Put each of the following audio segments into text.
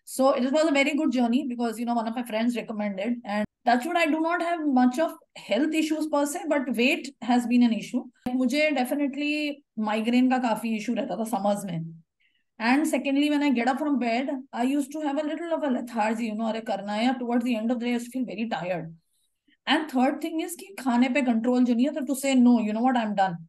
So it was a very good journey because, one of my friends recommended, and touch wood, I do not have much of health issues per se, but weight has been an issue. मुझे definitely migraine का काफी issue रहता था summers में. And secondly, when I get up from bed, I used to have a little of a lethargy, अरे करना है, या towards the end of the day, I used to feel very tired. And third thing is कि खाने पे control जो नहीं है, तो to say no, you know what, I'm done.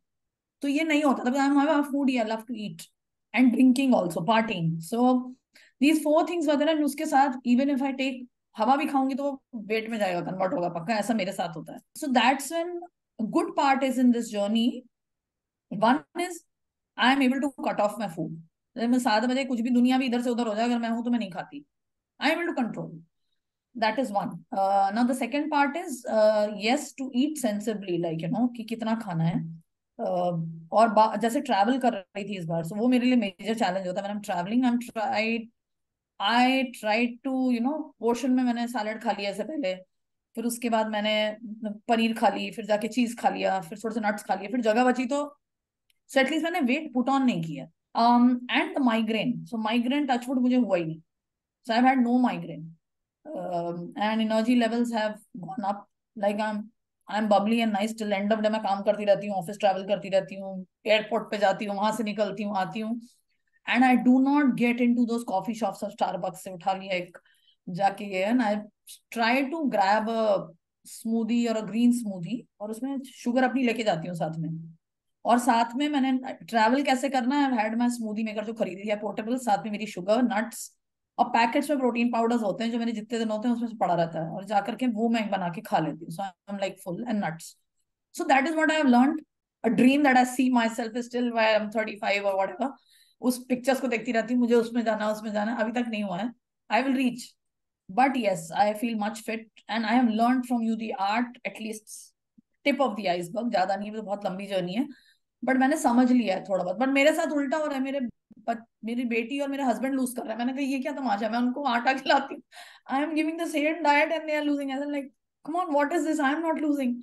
तो ये नहीं होता था, because I'm a foodie, I love to eat. And drinking also, partying. So these four things वगैरह, and उसके साथ even if I take हवा भी खाऊंगी तो वो वेट में जाएगा, कन्वर्ट होगा पक्का, ऐसा मेरे साथ होता है. So that's when a good part is in this journey. One is I am able to cut off my food. मैं 7 बजे कुछ भी दुनिया भी इधर से उधर हो जाए, अगर मैं हूं तो मैं नहीं खाती. I am able to control. That is one. Now the second part is yes, to eat sensibly, like कि कितना खाना है. और जैसे ट्रैवल कर रही थी इस बार, so वो मेरे लिए मेजर चैलेंज होता है. when I'm traveling, I tried to portion में मैंने सैलेड खा लिया इससे पहले, फिर उसके बाद मैंने पनीर खा ली, फिर जाके चीज खा लिया, फिर थोड़े से नट्स खा लिए, फिर जगह बची तो एटलीस्ट मैंने वेट पुट ऑन नहीं किया. And the migraine, so migraine touchwood मुझे हुआ ही नहीं. So I've had no migraine, and energy levels have gone up. Like I'm bubbly and nice till end of day. मैं काम करती रहती हूँ, ऑफिस ट्रैवल करती रहती हूँ, एयरपोर्ट पे जाती हूँ, वहां से निकलती हूँ, आती हूँ. And I do not get into those coffee shops of Starbucks से उठा लिया एक जाके ये, and I try to grab a smoothie or a green smoothie, और उसमें शुगर अपनी लेके जाती हूँ साथ में. और साथ में मैंने ट्रैवल कैसे करना है, हैड माई स्मूदी मेकर जो खरीदी लिया पोर्टेबल, साथ में मेरी शुगर, नट्स, और पैकेट्स में प्रोटीन पाउडर्स होते हैं जो मेरे जितने दिन होते हैं उसमें से पड़ा रहता है, और जाकर के वो मैं बना के खा लेती हूँ. So I am like full and nuts. So that is what I have learned. A dream that I see myself is still where I am 35 और व्हाटएवर. उस पिक्चर्स को देखती रहती हूँ, मुझे उसमें जाना, उसमें जाना, अभी तक नहीं हुआ है. I will reach. But yes, I feel much fit, and I have learn from you the art, at least tip of the iceberg. ज्यादा नहीं, तो बहुत लंबी जर्नी है, बट मैंने समझ लिया है थोड़ा बहुत. बट मेरे साथ उल्टा हो रहा है, मेरी बेटी और मेरे हस्बैंड लूज कर रहे हैं. मैंने कहा ये क्या तमाशा है, मैं उनको आटा खिलाती हूँ, I am giving the same diet and they are losing. I am like come on, what is this, I am not losing.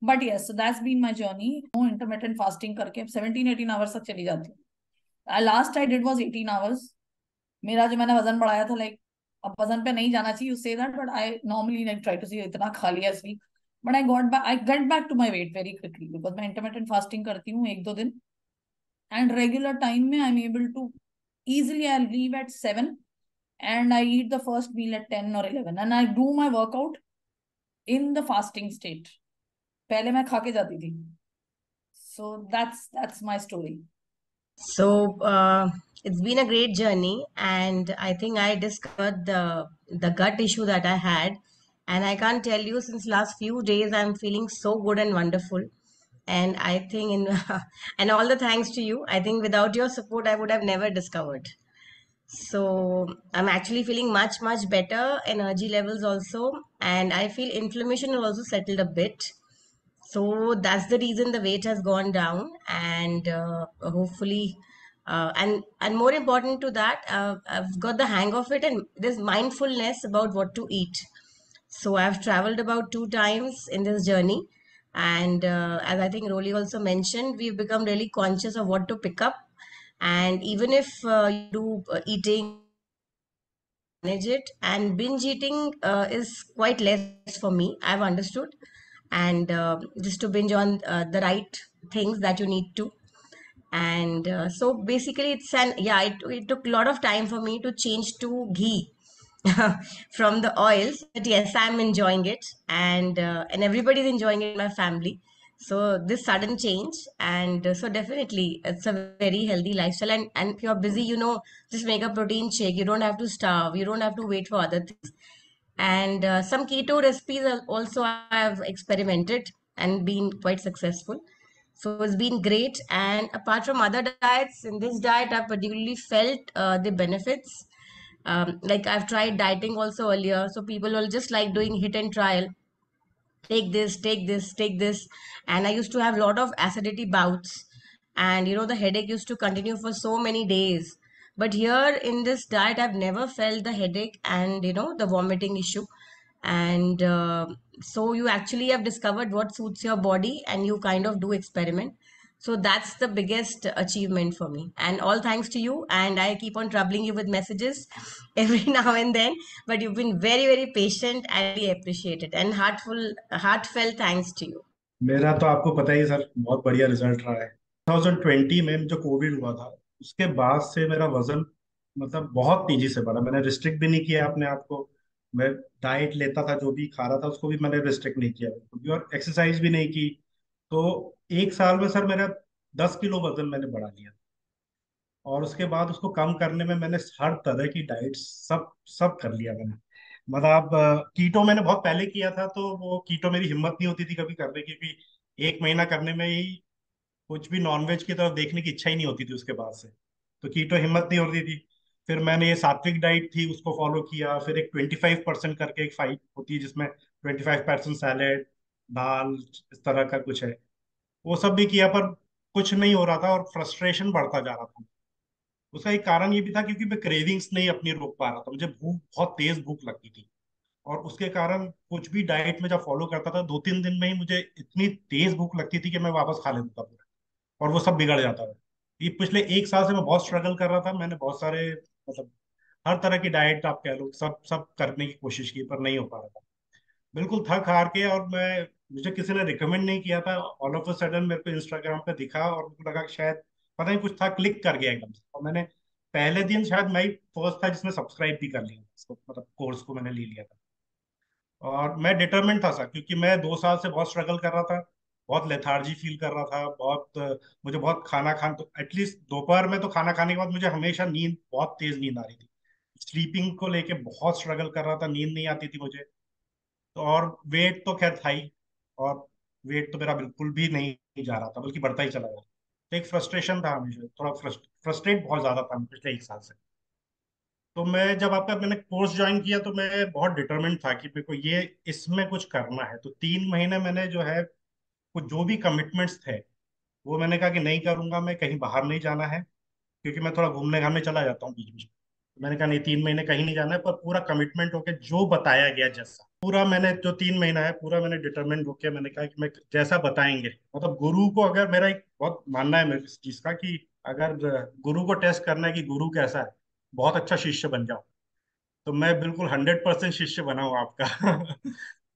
But yes, so that's been my journey. Intermittent fasting करके 17-18 hours तक चली जाती हूँ. Last I did was 18 hours. मेरा जो मैंने वजन बढ़ाया था, लाइक अब वजन पे नहीं जाना चाहिए, say that, but I normally like try to see इतना खा लिया इस week. But I get back to my weight very quickly, because मैं इंटरमिटेंट फास्टिंग करती हूँ 1-2 दिन. And regular time mein I'm able to easily, I'll leave at 7 and I eat the first meal at 10 or 11, and I do my workout in the fasting state. पहले मैं खा के जाती थी. So that's my story. So it's been a great journey, and I think I discovered the gut issue that I had, and I can't tell you, since last few days I'm feeling so good and wonderful. And I think in and all the thanks to you. I think without your support, I would have never discovered. So I'm actually feeling much better, energy levels also, and I feel inflammation has also settled a bit. So that's the reason the weight has gone down, and hopefully, and more important to that, I've got the hang of it, and there's mindfulness about what to eat. So I've traveled about 2 times in this journey, and as I think Rolly also mentioned, we've become really conscious of what to pick up, and even if you do eating, manage it, and binge eating is quite less for me, I've understood, and just to binge on the right things that you need to. And so basically it's it took a lot of time for me to change to ghee from the oils, but yes, I'm enjoying it, and everybody's enjoying it in my family. So this sudden change, and so definitely it's a very healthy lifestyle, and if you're busy, just make a protein shake. You don't have to starve, you don't have to wait for other things. And some keto recipes also I have experimented and been quite successful. So it's been great. And apart from other diets, in this diet, I've particularly felt the benefits. Like I've tried dieting also earlier. So people will just like doing hit and trial. Take this, take this, take this. And I used to have a lot of acidity bouts. And the headache used to continue for so many days. But here in this diet, I've never felt the headache and the vomiting issue. And so you actually have discovered what suits your body, and you kind of do experiment. So that's the biggest achievement for me. And all thanks to you. And I keep on troubling you with messages every now and then. But you've been very, very patient. I really appreciate it. And heartfelt thanks to you. मेरा तो आपको पता ही है sir, बहुत बढ़िया result रहा है। 2020 में जो कोविड हुआ था, उसके बाद से मेरा वजन मतलब बहुत तेजी से बढ़ा। मैंने रिस्ट्रिक्ट भी नहीं किया अपने आप को। मैं डाइट लेता था, जो भी खा रहा था उसको भी मैंने रिस्ट्रिक्ट नहीं किया क्योंकि, और एक्सरसाइज भी नहीं की। तो एक साल में सर मेरा 10 किलो वजन मैंने बढ़ा लिया। और उसके बाद उसको कम करने में मैंने हर तरह की डाइट सब सब कर लिया मैंने। मतलब कीटो मैंने बहुत पहले किया था, तो वो कीटो मेरी हिम्मत नहीं होती थी कभी करने की, क्योंकि 1 महीना करने में ही कुछ भी नॉनवेज की तरफ देखने की इच्छा ही नहीं होती थी उसके बाद से। तो कीटो हिम्मत नहीं होती थी। फिर मैंने ये सात्विक डाइट थी उसको फॉलो किया। फिर एक 25% करके एक फाइट होती है जिसमें 25% सैलेड, दाल, इस तरह का कुछ है, वो सब भी किया। पर कुछ नहीं हो रहा था और फ्रस्ट्रेशन बढ़ता जा रहा था। उसका एक कारण ये भी था क्योंकि मैं क्रेविंग्स नहीं अपनी रोक पा रहा था। मुझे भूख, बहुत तेज भूख लगती थी। और उसके कारण कुछ भी डाइट में जब फॉलो करता था, 2-3 दिन में ही मुझे इतनी तेज भूख लगती थी कि मैं वापस खा लेता था पूरा। और वो सब बिगड़ जाता था। ये पिछले एक साल से मैं बहुत स्ट्रगल कर रहा था। मैंने बहुत सारे, मतलब हर तरह की डाइट आप कह लो, सब सब करने की कोशिश की, पर नहीं हो पा रहा था। बिल्कुल थक हार के। और मैं, मुझे किसी ने रिकमेंड नहीं किया था, ऑल ऑफ अ सडन मेरे को इंस्टाग्राम पे दिखा और मुझे लगा कि शायद, पता नहीं कुछ था, क्लिक कर गया एकदम से। और मैंने पहले दिन शायद मैं ही फर्स्ट था जिसने सब्सक्राइब भी कर लिया इसको, मतलब कोर्स को मैंने ले लिया था। और मैं डिटरमिंड था सर, क्योंकि मैं 2 साल से बहुत स्ट्रगल कर रहा था। बहुत लेथार्जी फील कर रहा था, बहुत मुझे बहुत खाना खान, तो एटलीस्ट दोपहर में तो खाना खाने के बाद मुझे हमेशा नींद, बहुत तेज नींद आ रही थी। स्लीपिंग को लेके बहुत स्ट्रगल कर रहा था, नींद नहीं आती थी मुझे। तो और वेट तो खैर था ही। और वेट तो मेरा बिल्कुल भी नहीं जा रहा था, बल्कि बढ़ता ही चला गया। तो एक फ्रस्ट्रेशन था हमेशा, थोड़ा फ्रस्ट्रेट बहुत ज्यादा था पिछले एक साल से। तो मैं जब आपका मैंने कोर्स ज्वाइन किया तो मैं बहुत डिटरमिन्ड था कि मेरे को ये, इसमें कुछ करना है। तो 3 महीने मैंने जो है, कुछ जो भी कमिटमेंट्स थे वो मैंने कहा कि नहीं करूंगा, मैं कहीं बाहर नहीं जाना है। क्योंकि मैं थोड़ा घूमने घामने चला जाता हूँ बीच बीच में। तो मैंने कहा नहीं, 3 महीने कहीं नहीं जाना है, पर पूरा कमिटमेंट होके जो बताया गया जैसा, पूरा मैंने, जो 3 महीना है पूरा मैंने डिटरमिन्ड होके मैंने कहा कि मैं जैसा बताएंगे, मतलब गुरु को, अगर मेरा एक बहुत मानना है मेरे इस चीज का कि अगर गुरु को टेस्ट करना है कि गुरु कैसा है, बहुत अच्छा शिष्य बन जाओ। तो मैं बिल्कुल 100% शिष्य बना हूँ आपका।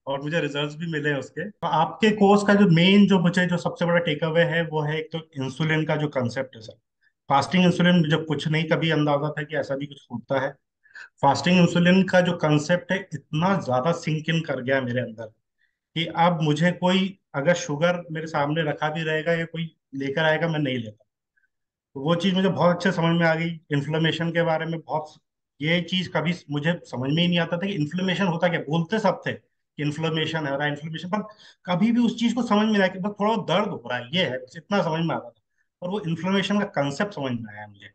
और मुझे रिजल्ट्स भी मिले हैं उसके। तो आपके कोर्स का जो मेन, जो मुझे जो सबसे बड़ा टेक अवे है, वो है एक तो इंसुलिन का जो कंसेप्ट है सर। फास्टिंग इंसुलिन मुझे कुछ नहीं कभी अंदाजा था कि ऐसा भी कुछ होता है। फास्टिंग इंसुलिन का जो कंसेप्ट है, इतना ज्यादा सिंक इन कर गया है मेरे अंदर कि अब मुझे कोई, अगर शुगर मेरे सामने रखा भी रहेगा या कोई लेकर आएगा, मैं नहीं लेता। तो वो चीज मुझे बहुत अच्छे समझ में आ गई। इन्फ्लेमेशन के बारे में बहुत, ये चीज कभी मुझे समझ में ही नहीं आता था कि इन्फ्लेमेशन होता क्या। बोलते सब थे कि इन्फ्लेमेशन है रहा है, इन्फ्लेमेशन, पर कभी भी उस चीज को समझ में नहीं आया कि बस थोड़ा दर्द हो रहा है, ये है बस, इतना समझ में आता था। और वो इन्फ्लेमेशन का कंसेप्ट समझ में आया मुझे।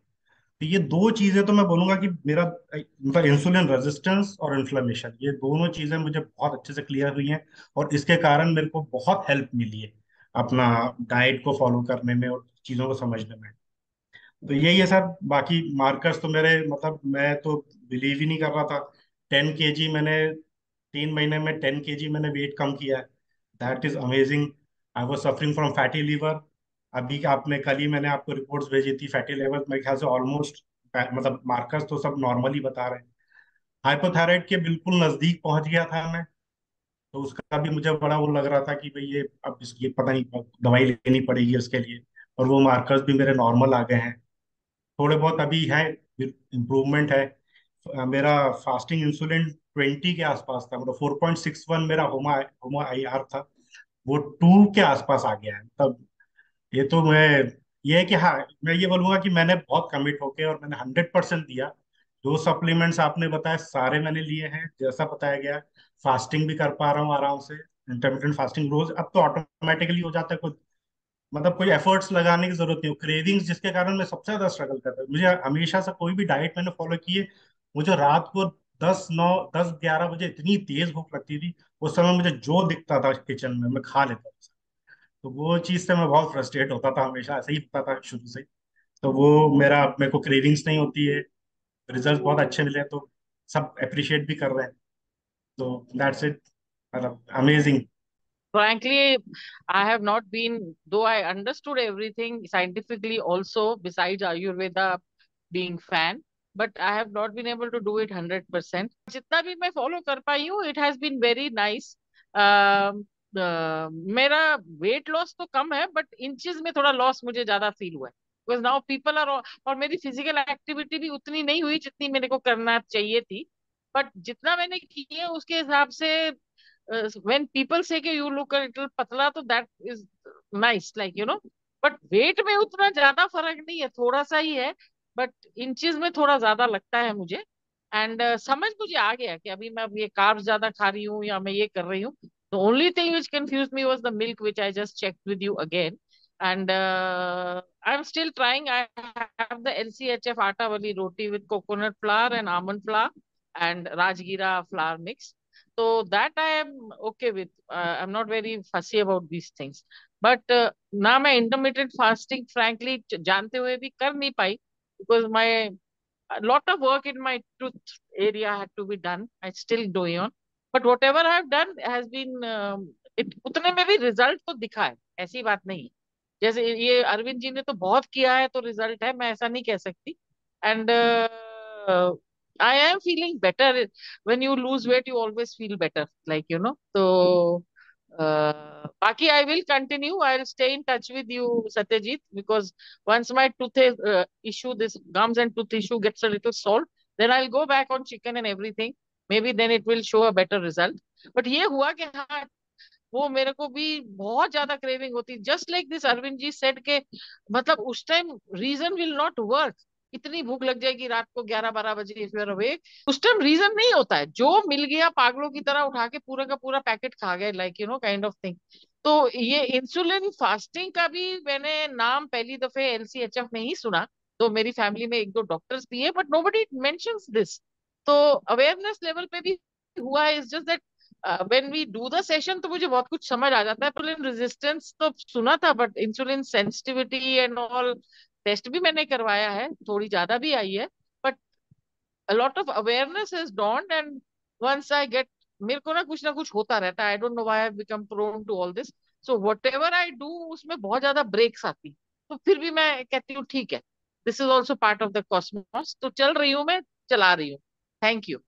तो ये दो चीजें तो मैं बोलूंगा कि मेरा, मतलब इंसुलिन रेजिस्टेंस और इन्फ्लेमेशन, ये दोनों चीजें मुझे बहुत अच्छे से क्लियर हुई हैं। और इसके कारण मेरे को बहुत हेल्प मिली है अपना डाइट को फॉलो करने में और चीजों को समझने में। तो यही है सर। बाकी मार्कर्स तो मेरे, मतलब मैं तो बिलीव ही नहीं कर रहा था। 10 kg मैंने, 3 महीने में 10 kg मैंने वेट कम किया है। That is amazing. I was suffering from fatty liver. अभी आपने, कल ही मैंने आपको रिपोर्ट्स भेजी थी, फैटी लेवल मेरे ख्याल से ऑलमोस्ट, मतलब मार्कर्स तो सब नॉर्मल ही बता रहे हैं। हाइपोथायराइड के बिल्कुल नजदीक पहुंच गया था मैं। तो उसका भी मुझे बड़ा वो लग रहा था कि भाई ये, अब इसकी पता नहीं दवाई लेनी पड़ेगी उसके लिए। और वो मार्कर्स भी मेरे नॉर्मल आ गए हैं। थोड़े बहुत अभी है, इम्प्रूवमेंट है। मेरा फास्टिंग इंसुलिन 20 के आसपास था, मतलब 4.61 मेरा होमा होमा आई आर था। वो 2 के आसपास आ गया है तब। ये तो मैं, ये है कि हाँ, मैं ये बोलूंगा कि मैंने बहुत कमिट होके और मैंने 100% दिया। जो सप्लीमेंट्स आपने बताया सारे मैंने लिए हैं जैसा बताया गया। फास्टिंग भी कर पा रहा हूँ आराम से। इंटरमिटेंट फास्टिंग रोज अब तो ऑटोमेटिकली हो जाता है, मतलब कोई एफर्ट्स लगाने की जरूरत नहीं हो। क्रेविंग्स जिसके कारण मैं सबसे ज्यादा स्ट्रगल करता हूँ, मुझे हमेशा से कोई भी डाइट मैंने फॉलो की है, मुझे रात को 10-11 बजे इतनी तेज भूख लगती थी। उस समय मुझे जो दिखता था किचन में मैं खा लेता था। तो वो चीज से मैं बहुत फ्रस्ट्रेट होता था, हमेशा ऐसे ही होता था शुरू से। तो वो मेरे को क्रेविंग्स नहीं होती है। रिजल्ट बहुत अच्छे मिले हैं, तो सब अप्रिशिएट भी कर रहे हैं। तो दैट्स इट, मतलब amazing. Frankly, I have not been, though I understood everything scientifically also, besides Ayurveda being fan, but I have not been able to do it 100%. जितना भी मैं follow कर पाई हूँ, it has been very nice. मेरा weight loss तो कम है, but inches में थोड़ा loss मुझे ज्यादा feel हुआ है. Because now people are, और मेरी physical activity भी उतनी नहीं हुई जितनी मेरे को करना चाहिए थी. But जितना मैंने किया उसके हिसाब से, when people say कि you look a little पतला, तो that is nice, like you know. But weight में उतना ज्यादा फर्क नहीं है, थोड़ा सा ही है. बट इंचेस में थोड़ा ज्यादा लगता है मुझे. एंड समझ मुझे आ गया कि अभी मैं अब ये कार्ब्स ज्यादा खा रही हूँ या मैं ये कर रही हूँ. The only thing which confuse me was the milk which I just check with you again. And I am still trying. I have the LCHF आटा वाली रोटी with coconut flour and almond flour and rajgira flour mix. So that I am okay with. I'm not very fussy about these things. But ना मैं intermittent fasting frankly जानते हुए भी कर नहीं पाई, because my a lot of work in my tooth area had to be done. I still doing on. But whatever I have done has been उतने में भी रिजल्ट तो दिखा है, ऐसी बात नहीं है. जैसे ये अरविंद जी ने तो बहुत किया है तो रिजल्ट है, मैं ऐसा नहीं कह सकती. And I am feeling better. When you lose weight you always feel better, like you know. तो बाकी I will continue. I'll stay in touch with you, Satyajit, because once my tooth issue, this gums and tooth issue gets a little solved, then I'll go back on chicken and everything. Maybe then it will show a better result. But ये हुआ कि हाँ, वो मेरे को भी बहुत ज्यादा क्रेविंग होती, just like this Arvind ji said के, मतलब उस time reason will not work. इतनी भूख लग जाएगी रात को 11-12 बजे, इफ यू आर अवेक, उस टाइम रीजन नहीं होता है. जो मिल गया पागलों की तरह उठा के पूरा का पूरा पैकेट खा गए, like you know, kind of thing. तो ये इंसुलिन फास्टिंग का भी मैंने नाम पहली दफे LCHF में ही सुना. तो मेरी फैमिली में एक दो डॉक्टर्स भी है, बट नोबडी मेंशंस दिस. तो अवेयरनेस लेवल पे भी हुआ है. Is just that when we do the session तो मुझे बहुत कुछ समझ आ जाता है. इंसुलिन रेजिस्टेंस तो सुना था, but insulin sensitivity and all test भी मैंने करवाया है, थोड़ी ज्यादा भी आई है. But a lot of awareness is done. And once I get, मेरे को ना कुछ होता रहता है. I don't know why I have become prone to all this. So whatever I do उसमें बहुत ज्यादा ब्रेक्स आती, तो फिर भी मैं कहती हूँ ठीक है, this is also part of the Cosmos. तो चल रही हूँ मैं, चला रही हूँ. Thank you.